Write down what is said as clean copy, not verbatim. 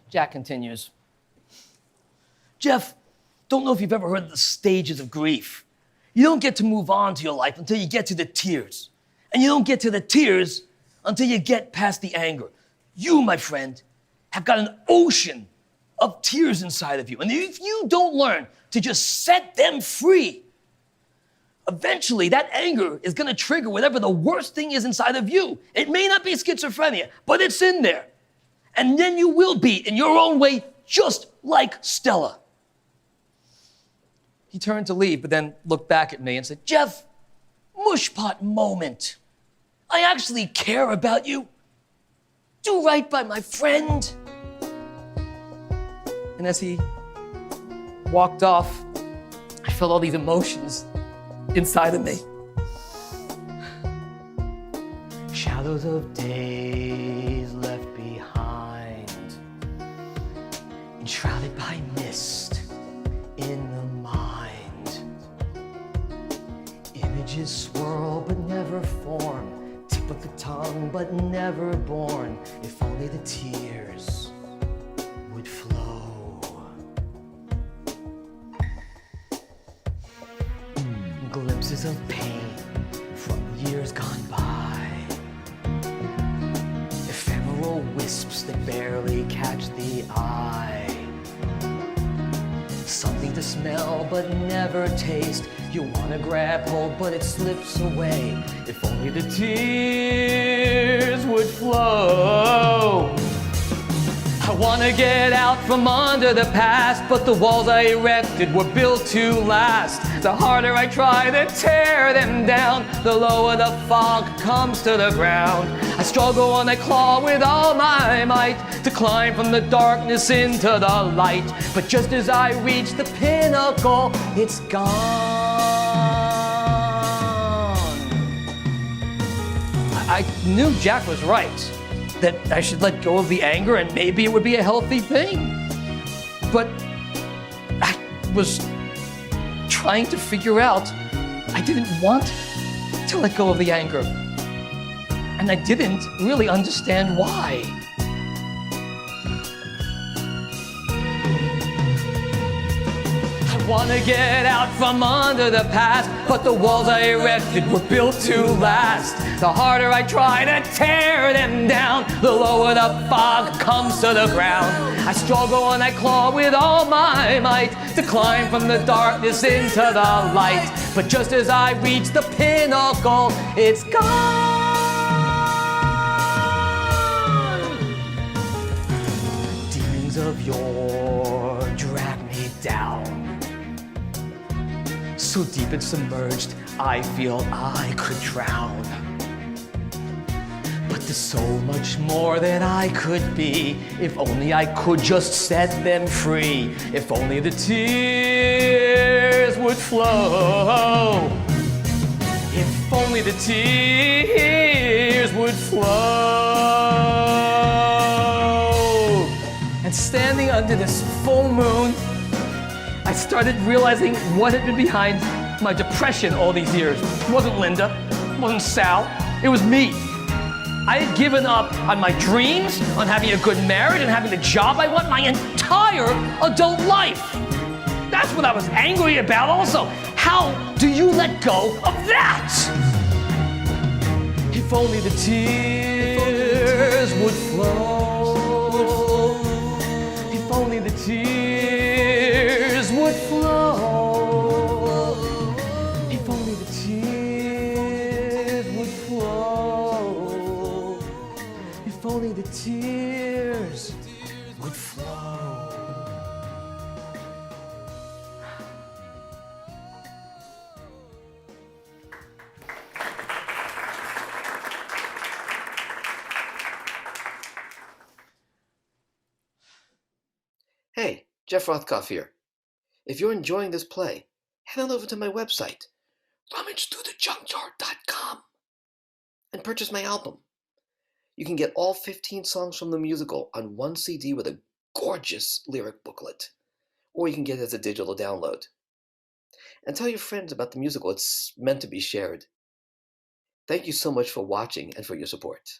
Jack continues. Jeff, don't know if you've ever heard of the stages of grief. You don't get to move on to your life until you get to the tears. And you don't get to the tears until you get past the anger. You, my friend, have got an ocean of tears inside of you. And if you don't learn to just set them free, eventually that anger is gonna trigger whatever the worst thing is inside of you. It may not be schizophrenia, but it's in there. And then you will be, in your own way, just like Stella. He turned to leave, but then looked back at me and said, Jeff, mushpot moment. I actually care about you. Do right by my friend. And as he walked off, I felt all these emotions inside of me. Shadows of days left behind, enshrouded by mist in the mind. Images swirl but never form, tip of the tongue but never born. If only the tears would flow. Glimpses of pain from years gone by, ephemeral wisps that barely catch the eye. Something to smell but never taste. You wanna grab hold but it slips away. If only the tears would flow. I wanna get out from under the past, but the walls I erected were built to last. The harder I try to tear them down, the lower the fog comes to the ground. I struggle and I claw with all my might to climb from the darkness into the light. But just as I reach the pinnacle, it's gone. I knew Jack was right, that I should let go of the anger and maybe it would be a healthy thing. But I was trying to figure out, I didn't want to let go of the anger. And I didn't really understand why. I wanna get out from under the past, but the walls I erected were built to last. The harder I try to tear them down, the lower the fog comes to the ground. I struggle and I claw with all my might to climb from the darkness into the light. But just as I reach the pinnacle, it's gone. Demons of yore drag me down, so deep and submerged, I feel I could drown. But there's so much more that I could be, if only I could just set them free. If only the tears would flow. If only the tears would flow. And standing under this full moon, I started realizing what had been behind my depression all these years. It wasn't Linda, it wasn't Sal, it was me. I had given up on my dreams, on having a good marriage and having the job I want my entire adult life. That's what I was angry about also. How do you let go of that? If only the tears would flow. If only the tears would flow. If only the tears would flow. If only the tears would flow. Hey, Jeff Rothkopf here. If you're enjoying this play, head on over to my website, rummagethroughthejunkyard.com, and purchase my album. You can get all 15 songs from the musical on one CD with a gorgeous lyric booklet, or you can get it as a digital download. And tell your friends about the musical. It's meant to be shared. Thank you so much for watching and for your support.